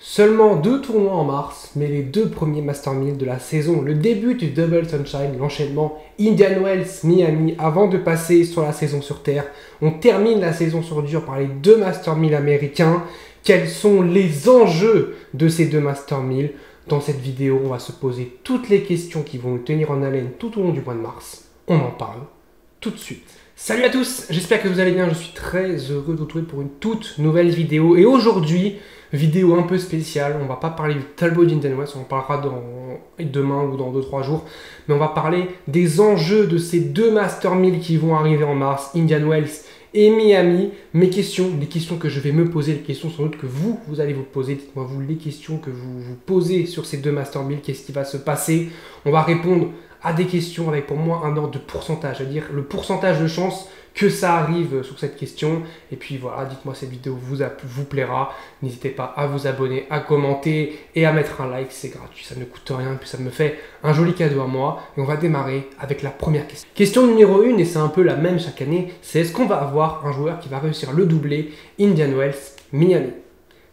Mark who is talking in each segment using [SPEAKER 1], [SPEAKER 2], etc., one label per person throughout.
[SPEAKER 1] Seulement 2 tournois en mars, mais les 2 premiers Master 1000 de la saison. Le début du Double Sunshine, l'enchaînement Indian Wells, Miami, avant de passer sur la saison sur Terre. On termine la saison sur dur par les 2 Master 1000 américains. Quels sont les enjeux de ces 2 Master 1000? Dans cette vidéo, on va se poser toutes les questions qui vont nous tenir en haleine tout au long du mois de mars. On en parle tout de suite. Salut à tous, j'espère que vous allez bien, je suis très heureux de vous retrouver pour une toute nouvelle vidéo. Et aujourd'hui, vidéo un peu spéciale, on va pas parler du Talbot d'Indian Wells, on en parlera demain ou dans 2-3 jours. Mais on va parler des enjeux de ces 2 Master 1000 qui vont arriver en mars, Indian Wells et Miami. Mes questions, les questions que je vais me poser, les questions sans doute que vous allez vous poser. Dites-moi vous les questions que vous vous posez sur ces 2 Master 1000, qu'est-ce qui va se passer. On va répondre à des questions avec pour moi un ordre de pourcentage, c'est-à-dire le pourcentage de chance que ça arrive sur cette question. Et puis voilà, dites-moi si cette vidéo vous plaira. N'hésitez pas à vous abonner, à commenter et à mettre un like, c'est gratuit, ça ne coûte rien, puis ça me fait un joli cadeau à moi. Et on va démarrer avec la première question. Question numéro 1, et c'est un peu la même chaque année, c'est est-ce qu'on va avoir un joueur qui va réussir le doublé Indian Wells, Miami?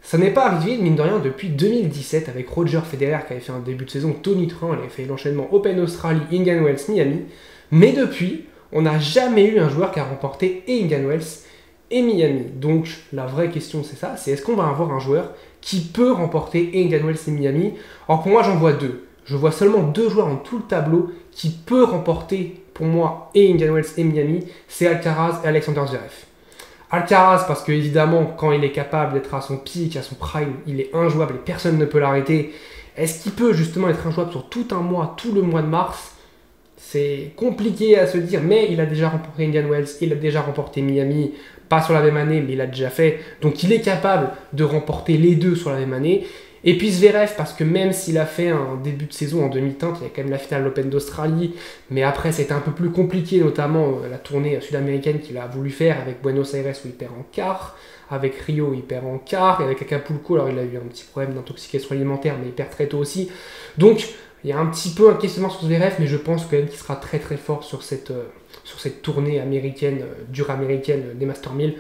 [SPEAKER 1] Ça n'est pas arrivé, mine de rien, depuis 2017 avec Roger Federer qui avait fait un début de saison tonitruant, il avait fait l'enchaînement Open Australie, Indian Wells, Miami. Mais depuis, on n'a jamais eu un joueur qui a remporté et Indian Wells et Miami. Donc la vraie question c'est ça, c'est est-ce qu'on va avoir un joueur qui peut remporter et Indian Wells et Miami? Alors pour moi j'en vois 2. Je vois seulement 2 joueurs dans tout le tableau qui peut remporter pour moi et Indian Wells et Miami, c'est Alcaraz et Alexander Zverev. Alcaraz parce que évidemment quand il est capable d'être à son pic, à son prime, il est injouable et personne ne peut l'arrêter. Est-ce qu'il peut justement être injouable sur tout un mois, tout le mois de mars? C'est compliqué à se dire, mais il a déjà remporté Indian Wells, il a déjà remporté Miami, pas sur la même année, mais il l'a déjà fait. Donc il est capable de remporter les 2 sur la même année. Et puis Zverev, parce que même s'il a fait un début de saison en demi-teinte, il y a quand même la finale de l'Open d'Australie, mais après c'était un peu plus compliqué, notamment la tournée sud-américaine qu'il a voulu faire avec Buenos Aires où il perd en quart, avec Rio où il perd en quart, et avec Acapulco, alors il a eu un petit problème d'intoxication alimentaire, mais il perd très tôt aussi. Donc il y a un petit peu un questionnement sur Zverev, mais je pense quand même qu'il sera très très fort sur cette tournée américaine, dure américaine des Master 1000.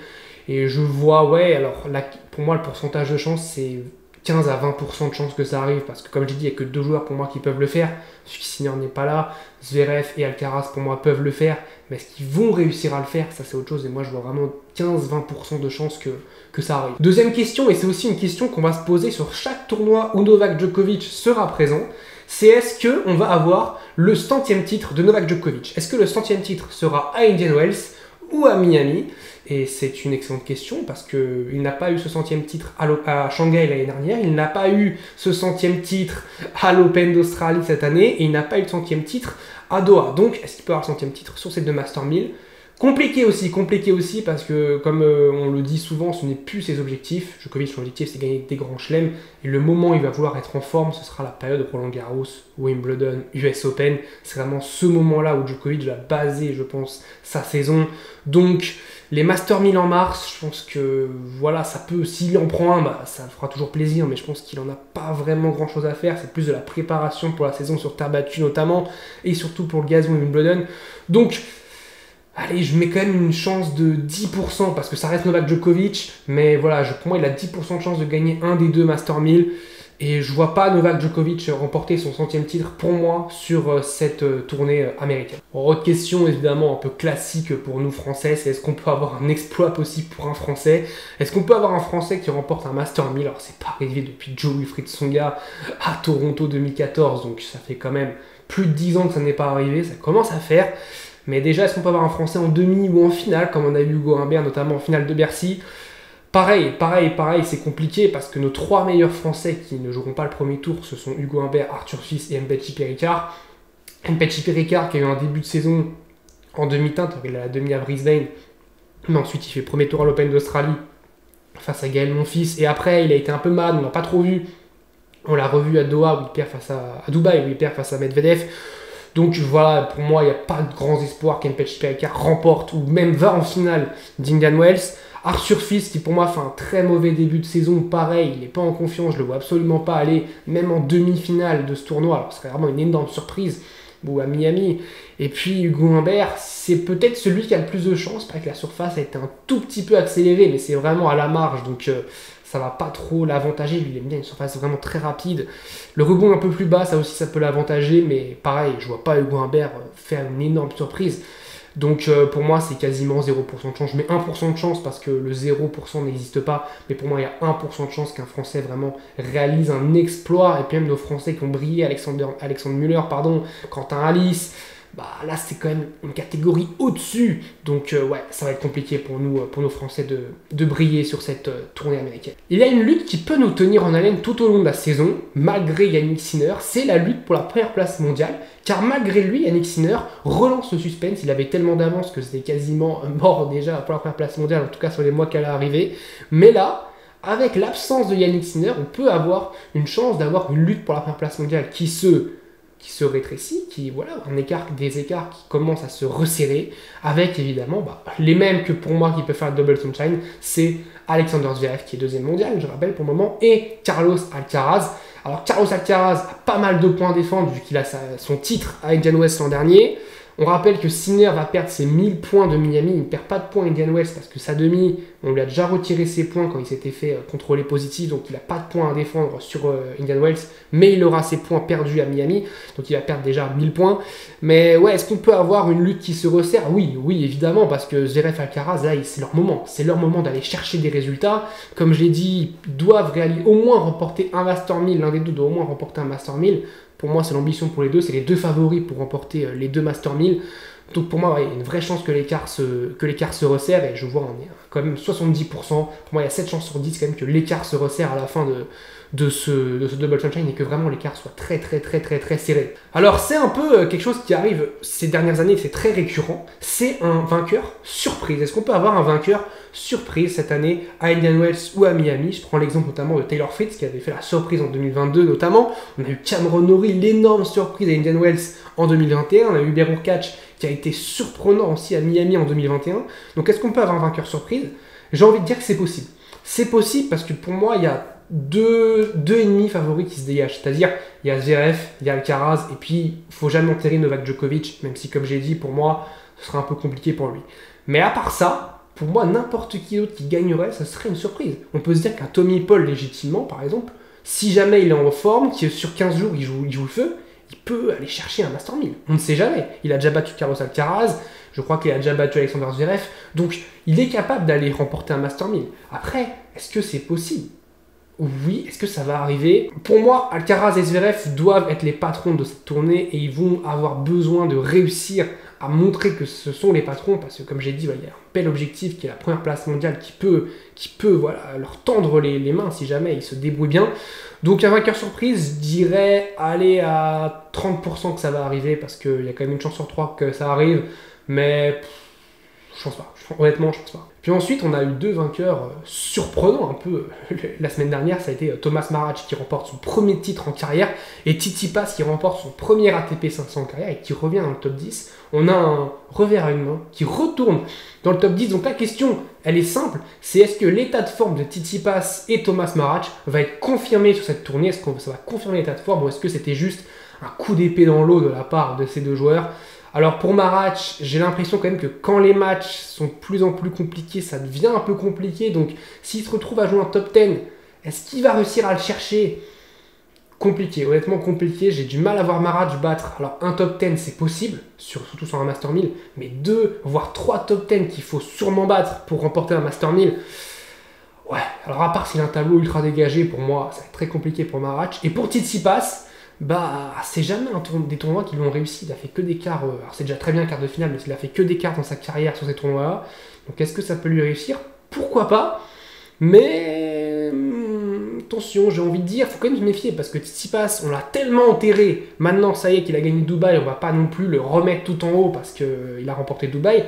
[SPEAKER 1] Et je vois, ouais, alors là, pour moi le pourcentage de chance c'est 15 à 20% de chance que ça arrive, parce que comme j'ai dit, il n'y a que 2 joueurs pour moi qui peuvent le faire. Sinner n'est pas là, Zverev et Alcaraz pour moi peuvent le faire, mais est-ce qu'ils vont réussir à le faire? Ça c'est autre chose, et moi je vois vraiment 15-20% de chance que ça arrive. Deuxième question, et c'est aussi une question qu'on va se poser sur chaque tournoi où Novak Djokovic sera présent, c'est est-ce qu'on va avoir le 100e titre de Novak Djokovic? Est-ce que le 100e titre sera à Indian Wells ou à Miami? Et c'est une excellente question parce qu'il n'a pas eu ce 100e titre à Shanghai l'année dernière, il n'a pas eu ce 100e titre à l'Open d'Australie cette année, et il n'a pas eu de 100e titre à Doha. Donc, est-ce qu'il peut avoir le 100e titre sur ces 2 Master 1000? Compliqué aussi parce que, comme on le dit souvent, ce n'est plus ses objectifs. Djokovic, son objectif, c'est gagner des grands chelems. Et le moment où il va vouloir être en forme, ce sera la période Roland-Garros, Wimbledon, US Open. C'est vraiment ce moment-là où Djokovic va baser, je pense, sa saison. Donc, les Master 1000 en mars, je pense que, voilà, ça peut, s'il en prend un, bah, ça fera toujours plaisir, mais je pense qu'il n'en a pas vraiment grand-chose à faire. C'est plus de la préparation pour la saison sur terre battue, notamment, et surtout pour le gazon Wimbledon. Donc, allez, je mets quand même une chance de 10% parce que ça reste Novak Djokovic, mais voilà, pour moi, il a 10% de chance de gagner un des 2 Master 1000 et je vois pas Novak Djokovic remporter son 100e titre pour moi sur cette tournée américaine. Autre question évidemment un peu classique pour nous Français, c'est est-ce qu'on peut avoir un exploit possible pour un Français? Est-ce qu'on peut avoir un Français qui remporte un Master 1000? Alors c'est pas arrivé depuis Joe-Wilfried Tsonga à Toronto 2014, donc ça fait quand même plus de 10 ans que ça n'est pas arrivé, ça commence à faire. Mais déjà, est-ce qu'on peut avoir un Français en demi ou en finale, comme on a eu Hugo Humbert, notamment en finale de Bercy? Pareil, c'est compliqué parce que nos 3 meilleurs Français qui ne joueront pas le premier tour, ce sont Hugo Humbert, Arthur Fils et Mpetshi Ricard. Mpetshi Ricard qui a eu un début de saison en demi-teinte, il a la demi à Brisbane, mais ensuite il fait premier tour à l'Open d'Australie face à Gaël Monfils, et après il a été un peu malade, on l'a pas trop vu. On l'a revu à Doha, où il perd à Dubaï, où il perd face à Medvedev. Donc voilà, pour moi, il n'y a pas de grands espoirs qu'Mpetshi Ricard remporte ou même va en finale d'Indian Wells. Arthur Fils, qui pour moi fait un très mauvais début de saison, pareil, il n'est pas en confiance, je le vois absolument pas aller, même en demi-finale de ce tournoi. Alors, ce serait vraiment une énorme surprise, ou à Miami. Et puis Hugo Humbert, c'est peut-être celui qui a le plus de chance, parce que la surface a été un tout petit peu accélérée, mais c'est vraiment à la marge, donc ça va pas trop l'avantager. Lui, il aime bien une surface vraiment très rapide. Le rebond un peu plus bas, ça aussi, ça peut l'avantager. Mais pareil, je vois pas Hugo Humbert faire une énorme surprise. Donc pour moi, c'est quasiment 0% de chance. Je mets 1% de chance parce que le 0% n'existe pas. Mais pour moi, il y a 1% de chance qu'un Français vraiment réalise un exploit. Et puis même nos Français qui ont brillé, Alexandre Müller, Quentin Alice, bah là c'est quand même une catégorie au-dessus. Donc ouais, ça va être compliqué pour nos Français de briller sur cette tournée américaine. Il y a une lutte qui peut nous tenir en haleine tout au long de la saison, malgré Yannick Sinner, c'est la lutte pour la première place mondiale. Car malgré lui, Yannick Sinner relance le suspense. Il avait tellement d'avance que c'était quasiment mort déjà pour la première place mondiale, en tout cas sur les mois qu'elle est arrivée. Mais là, avec l'absence de Yannick Sinner, on peut avoir une chance d'avoir une lutte pour la première place mondiale qui se rétrécit, des écarts qui commencent à se resserrer, avec évidemment les mêmes que pour moi qui peuvent faire le double sunshine, c'est Alexander Zverev qui est deuxième mondial, je rappelle pour le moment, et Carlos Alcaraz. Alors Carlos Alcaraz a pas mal de points à défendre vu qu'il a son titre à Indian Wells l'an dernier. On rappelle que Sinner va perdre ses 1000 points de Miami, il ne perd pas de points à Indian Wells parce que sa demi, on lui a déjà retiré ses points quand il s'était fait contrôler positif, donc il n'a pas de points à défendre sur Indian Wells, mais il aura ses points perdus à Miami, donc il va perdre déjà 1000 points. Mais ouais, est-ce qu'on peut avoir une lutte qui se resserre? Oui, évidemment, parce que Zverev et Alcaraz, là, c'est leur moment d'aller chercher des résultats. Comme je l'ai dit, ils doivent au moins remporter un Master 1000, l'un des deux doit au moins remporter un Master 1000. Pour moi, c'est l'ambition pour les deux. C'est les deux favoris pour remporter les deux Master 1000. Donc pour moi, il y a une vraie chance que l'écart se resserre. Et je vois, on est quand même 70%. Pour moi, il y a 7 chances sur 10 quand même que l'écart se resserre à la fin de ce double sunshine et que vraiment l'écart soit très serré. Alors c'est un peu quelque chose qui arrive ces dernières années, c'est très récurrent, c'est un vainqueur surprise. Est-ce qu'on peut avoir un vainqueur surprise cette année à Indian Wells ou à Miami? Je prends l'exemple notamment de Taylor Fritz qui avait fait la surprise en 2022 notamment. On a eu Cameron Norrie, l'énorme surprise à Indian Wells en 2021. On a eu Hubert Hurkacz qui a été surprenant aussi à Miami en 2021. Donc est-ce qu'on peut avoir un vainqueur surprise? J'ai envie de dire que c'est possible. C'est possible parce que pour moi, il y a deux ennemis favoris qui se dégagent. C'est-à-dire, il y a Zverev, il y a Alcaraz, et puis il ne faut jamais enterrer Novak Djokovic, même si, comme j'ai dit, pour moi, ce serait un peu compliqué pour lui. Mais à part ça, pour moi, n'importe qui d'autre qui gagnerait, ça serait une surprise. On peut se dire qu'un Tommy Paul, légitimement, par exemple, si jamais il est en forme, que sur 15 jours, il joue le feu, il peut aller chercher un Master 1000. On ne sait jamais. Il a déjà battu Carlos Alcaraz, je crois qu'il a déjà battu Alexander Zverev, donc il est capable d'aller remporter un Master 1000. Après, est-ce que c'est possible? Oui, est-ce que ça va arriver? Pour moi, Alcaraz et Zverev doivent être les patrons de cette tournée et ils vont avoir besoin de réussir à montrer que ce sont les patrons parce que, comme j'ai dit, il y a un bel objectif qui est la première place mondiale qui peut leur tendre les mains si jamais ils se débrouillent bien. Donc un vainqueur surprise, je dirais aller à 30% que ça va arriver parce qu'il y a quand même une chance sur 3 que ça arrive, mais je pense pas. Honnêtement, je pense pas. Puis ensuite, on a eu deux vainqueurs surprenants un peu. La semaine dernière, ça a été Thomas Marach qui remporte son premier titre en carrière et Tsitsipas qui remporte son premier ATP 500 en carrière et qui revient dans le top 10. On a un revers à une main qui retourne dans le top 10. Donc la question, elle est simple, c'est est-ce que l'état de forme de Tsitsipas et Thomas Marach va être confirmé sur cette tournée? Est-ce que ça va confirmer l'état de forme ou est-ce que c'était juste un coup d'épée dans l'eau de la part de ces deux joueurs? Alors pour Marach, j'ai l'impression quand même que quand les matchs sont de plus en plus compliqués, ça devient un peu compliqué. Donc s'il se retrouve à jouer en top 10, est-ce qu'il va réussir à le chercher? Compliqué, honnêtement compliqué. J'ai du mal à voir Marach battre. Alors un top 10 c'est possible, surtout sur un Master 1000, mais 2 voire 3 top 10 qu'il faut sûrement battre pour remporter un Master 1000. Ouais, alors à part s'il a un tableau ultra dégagé, pour moi ça va être très compliqué pour Marach. Et pour Tsitsipas, c'est jamais des tournois qui lui ont réussi. Il a fait que des quarts. Alors c'est déjà très bien quart de finale, mais il a fait que des quarts dans sa carrière sur ces tournois-là. Donc est-ce que ça peut lui réussir? Pourquoi pas? Mais attention, j'ai envie de dire, il faut quand même se méfier parce que Tsitsipas, on l'a tellement enterré. Maintenant, ça y est qu'il a gagné Dubaï, on va pas non plus le remettre tout en haut parce qu'il a remporté Dubaï.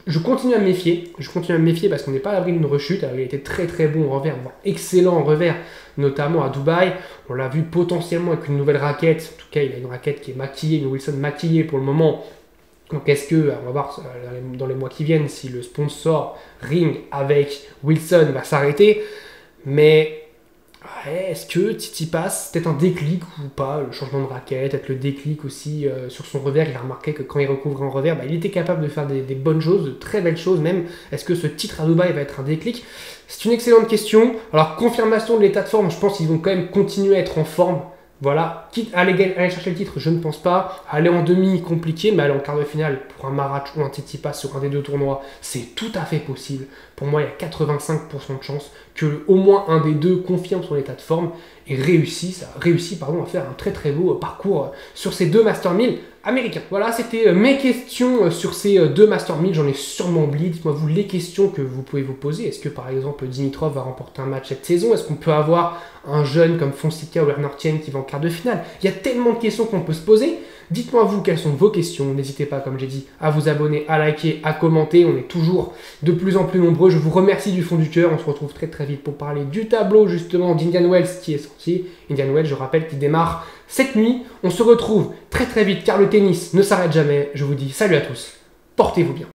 [SPEAKER 1] Je continue à me méfier. Je continue à me méfier parce qu'on n'est pas à l'abri d'une rechute. Alors, il a été très bon en revers, voire excellent en revers, notamment à Dubaï. On l'a vu potentiellement avec une nouvelle raquette. En tout cas, il a une raquette qui est maquillée, une Wilson maquillée pour le moment. Donc est-ce que, on va voir dans les mois qui viennent si le sponsor Ring avec Wilson va s'arrêter. Mais Ouais, est-ce que Tsitsipas, c'est peut-être un déclic ou pas, le changement de raquette, peut-être le déclic aussi sur son revers, il a remarqué que quand il recouvrait en revers, il était capable de faire des bonnes choses, de très belles choses même. Est-ce que ce titre à Dubaï va être un déclic? C'est une excellente question. Alors, confirmation de l'état de forme, je pense qu'ils vont quand même continuer à être en forme. Voilà, quitte à aller chercher le titre, je ne pense pas. Aller en demi, compliqué, mais aller en quart de finale pour un Marat ou un Tsitsipas sur un des deux tournois, c'est tout à fait possible. Pour moi, il y a 85% de chances que au moins un des deux confirme son état de forme et réussisse à faire un très très beau parcours sur ces deux Master 1000 américains. Voilà, c'était mes questions sur ces deux Master 1000. J'en ai sûrement oublié. Dites-moi vous les questions que vous pouvez vous poser. Est-ce que par exemple Dimitrov va remporter un match cette saison? Est-ce qu'on peut avoir un jeune comme Fonseca ou Bernard Tien qui va en quart de finale? Il y a tellement de questions qu'on peut se poser. Dites-moi vous quelles sont vos questions. N'hésitez pas, comme j'ai dit, à vous abonner, à liker, à commenter. On est toujours de plus en plus nombreux. Je vous remercie du fond du cœur. On se retrouve très très vite pour parler du tableau justement d'Indian Wells qui est sorti. Indian Wells, je rappelle, qui démarre cette nuit. On se retrouve très très vite car le tennis ne s'arrête jamais. Je vous dis salut à tous. Portez-vous bien.